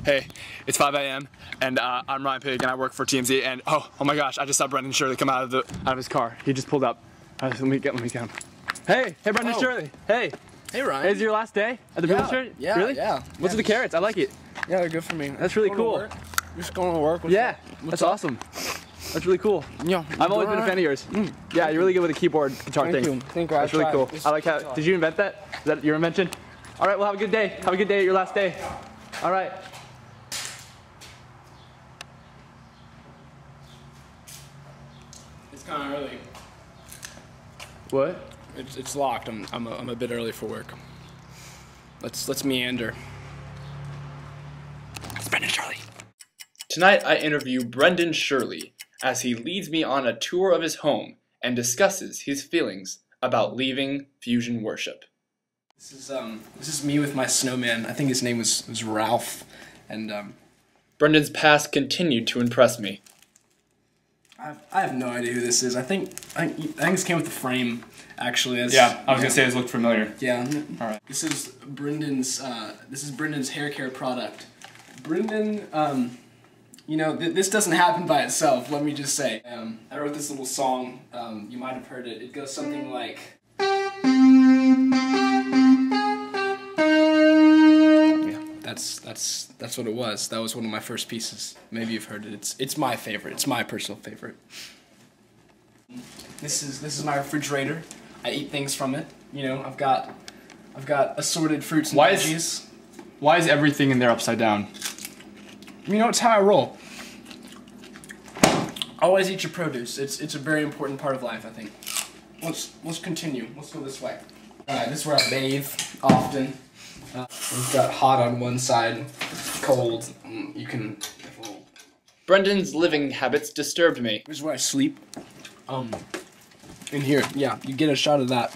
Hey, it's 5 a.m. and I'm Ryan Pig and I work for TMZ and oh my gosh, I just saw Brendon Shirley come out of his car. He just pulled up. Let me get him. Hey Brendon Shirley. Hey. Hey Ryan. Is your last day at the business church? Yeah. Really? Yeah. What's with the carrots? I like it. Yeah, they're good for me. That's really cool. You're just going to work. That's awesome. That's really cool. Yeah. I've always been a fan of yours. Yeah, you're really good with the keyboard guitar thing. Thank you. That's really cool. I like how. Did you invent that? Is that your invention? All right. Well, have a good day. Have a good day at your last day. All right. It's kind of early. What? It's locked. I'm a bit early for work. Let's meander. It's Brendon Shirley. Tonight I interview Brendon Shirley as he leads me on a tour of his home and discusses his feelings about leaving Fusion Worship. This is me with my snowman. I think his name was Ralph, and Brendon's past continued to impress me. I have no idea who this is. I think this came with the frame, actually. Yeah, I was gonna say this looked familiar. Yeah. All right. This is Brendon's hair care product. Brendon, you know, this doesn't happen by itself. Let me just say. I wrote this little song. You might have heard it. It goes something like. Yeah, that's what it was. That was one of my first pieces. Maybe you've heard it. It's my favorite. It's my personal favorite. This is my refrigerator. I eat things from it. You know, I've got assorted fruits and veggies. Why is everything in there upside down? You know, it's how I roll. Always eat your produce. It's a very important part of life, I think. Let's continue. Let's go this way. This is where I bathe often. We've got hot on one side, cold. You can. Brendon's living habits disturbed me. This is where I sleep. In here, yeah, you get a shot of that.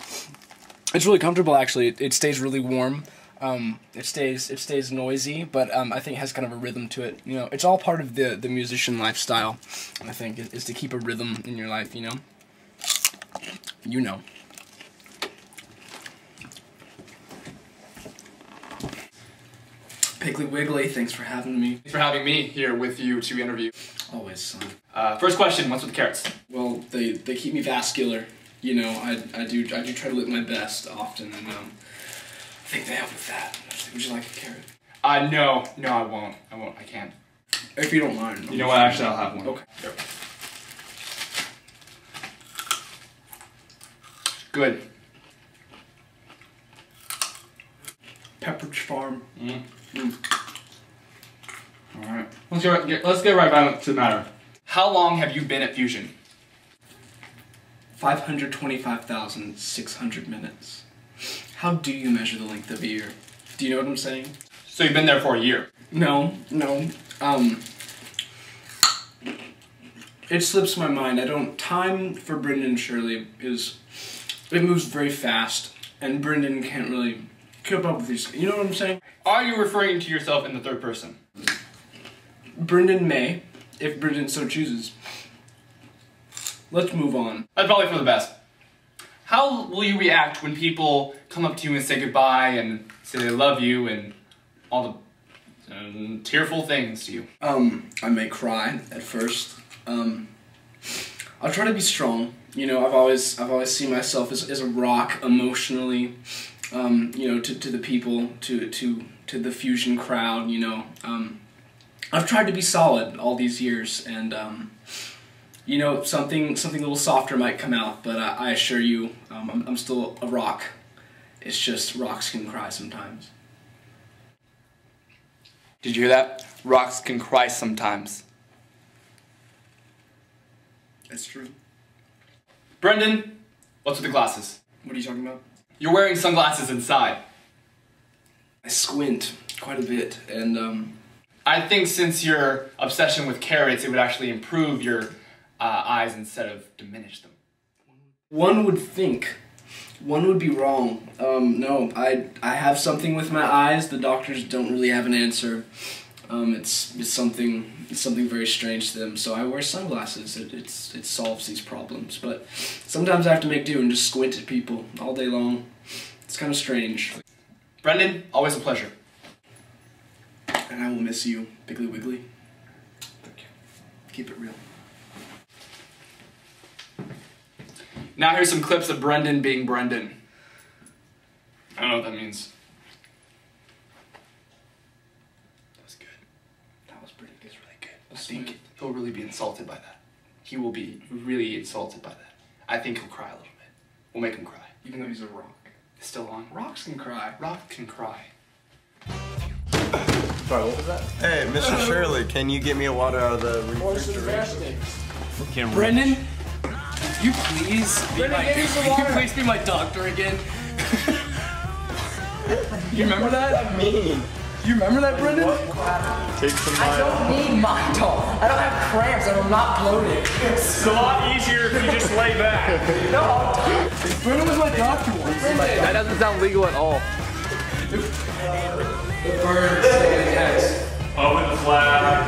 It's really comfortable, actually. It stays really warm. It stays noisy, but I think it has kind of a rhythm to it. You know, it's all part of the musician lifestyle. I think is to keep a rhythm in your life. You know. You know. Piggly Wiggly, thanks for having me. Thanks for having me here with you to interview. Always, son. First question, what's with the carrots? Well, they keep me vascular. You know, I do try to live my best often, and I think they help with that. Would you like a carrot? No, I won't. I can't. If you don't mind. You know what? Actually, I'll have one. Okay. There. Good. Pepperidge Farm. All right. Let's get right back to the matter. How long have you been at Fusion? 525,600 minutes. How do you measure the length of a year? Do you know what I'm saying? So you've been there for a year? No. It slips my mind. Time for Brendon Shirley it moves very fast, and Brendon can't really keep up with these. You know what I'm saying? Are you referring to yourself in the third person? Brendon may, if Brendon so chooses. Let's move on. That's probably for the best. How will you react when people come up to you and say goodbye and say they love you and all the tearful things to you? I may cry at first. I'll try to be strong. You know, I've always seen myself as a rock emotionally. You know, to the people, to the Fusion crowd. You know, I've tried to be solid all these years, and you know, something a little softer might come out, but I assure you, I'm still a rock. It's just rocks can cry sometimes. Did you hear that? Rocks can cry sometimes. That's true. Brendon, what's with the glasses? What are you talking about? You're wearing sunglasses inside. I squint quite a bit, and I think since your obsession with carrots, it would actually improve your eyes instead of diminish them. One would think. One would be wrong. No, I have something with my eyes. The doctors don't really have an answer. It's something very strange to them. So I wear sunglasses. It solves these problems. But sometimes I have to make do and just squint at people all day long. It's kind of strange. Brendon, always a pleasure. And I will miss you, Piggly Wiggly. Thank you. Keep it real. Now here's some clips of Brendon being Brendon. I don't know what that means. That was good. That was pretty good. Really good. I think he'll really be insulted by that. He will be really insulted by that. I think he'll cry a little bit. We'll make him cry. Even though he's a rock. It's still on. Rocks can cry. Rock can cry. Sorry, what was that? Hey, Mr. Shirley, can you get me a water out of the refrigerator? Brendon, you please be my doctor again? You remember that? You remember that, Brendon? Take some I don't need Mydol. I don't have cramps and I'm not bloated. It's a lot easier if you just lay back. No, Brendon was my doctor once. That doesn't sound legal at all. The bird standing next. Open the flag.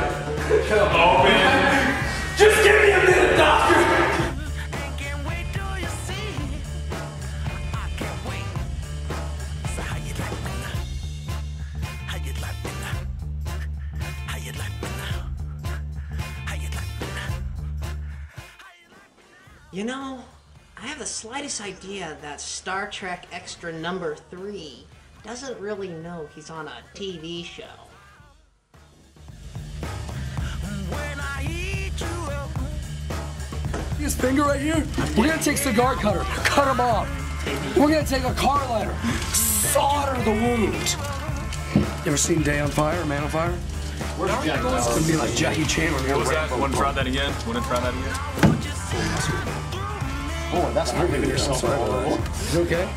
Open. just give me a minute, doctor. You know, I have the slightest idea that Star Trek Extra number 3 doesn't really know he's on a TV show. His finger right here. We're gonna take cigar cutter, cut him off. We're gonna take a car lighter, solder the wound. You ever seen Day on Fire, Man on Fire? It's gonna be like Jackie Chan. What was that? Want to try that again? Want to try that again? Oh, that's not giving yourself a roll. You okay?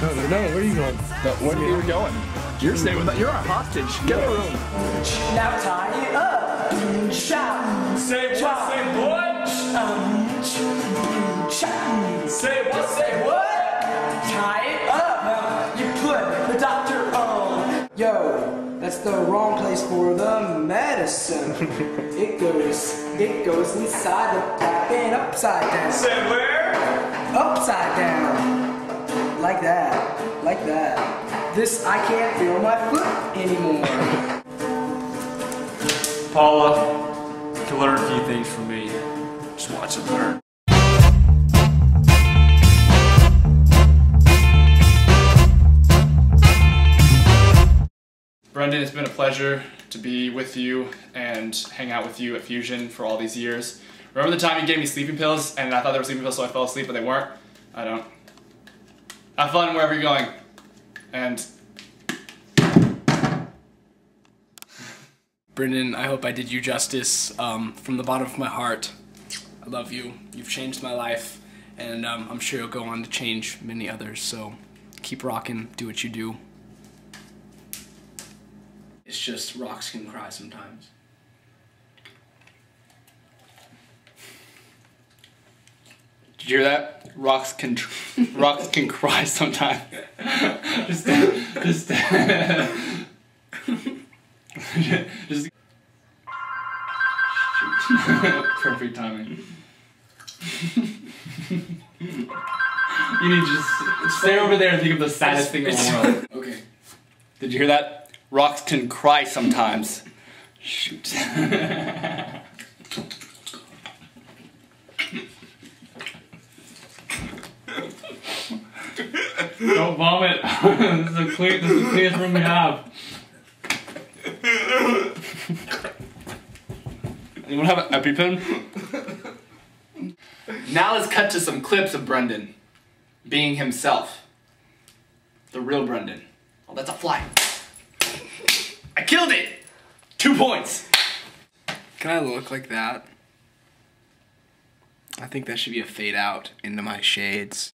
No, where are you going? No, where are you going? You're staying with that. You're our hostage. Get a room. Now tie it up. Shout. Say what? Say what? Say what? Say what? Tie it up. Now you put the doctor on. Yo, that's the wrong place for the medicine. It goes inside the pipe and upside down. Say where? Upside down. Like that. Like that. This, I can't feel my foot anymore. Paula, you can learn a few things from me. Just watch and learn. Brendon, it's been a pleasure to be with you and hang out with you at Fusion for all these years. Remember the time you gave me sleeping pills and I thought they were sleeping pills so I fell asleep, but they weren't? I don't. Have fun wherever you're going. And Brendon, I hope I did you justice. From the bottom of my heart, I love you. You've changed my life, and I'm sure you'll go on to change many others. So keep rocking, do what you do. It's just rocks can cry sometimes. did you hear that? Rocks can cry sometimes. just perfect timing. You need to just stay over there and think of the saddest thing in the world. Okay. Did you hear that? Rocks can cry sometimes. Shoot. Don't vomit. This is the cleanest room we have. Anyone have an EpiPen? Now let's cut to some clips of Brendon being himself. The real Brendon. Oh, that's a fly. I killed it! 2 points. Can I look like that? I think that should be a fade out into my shades.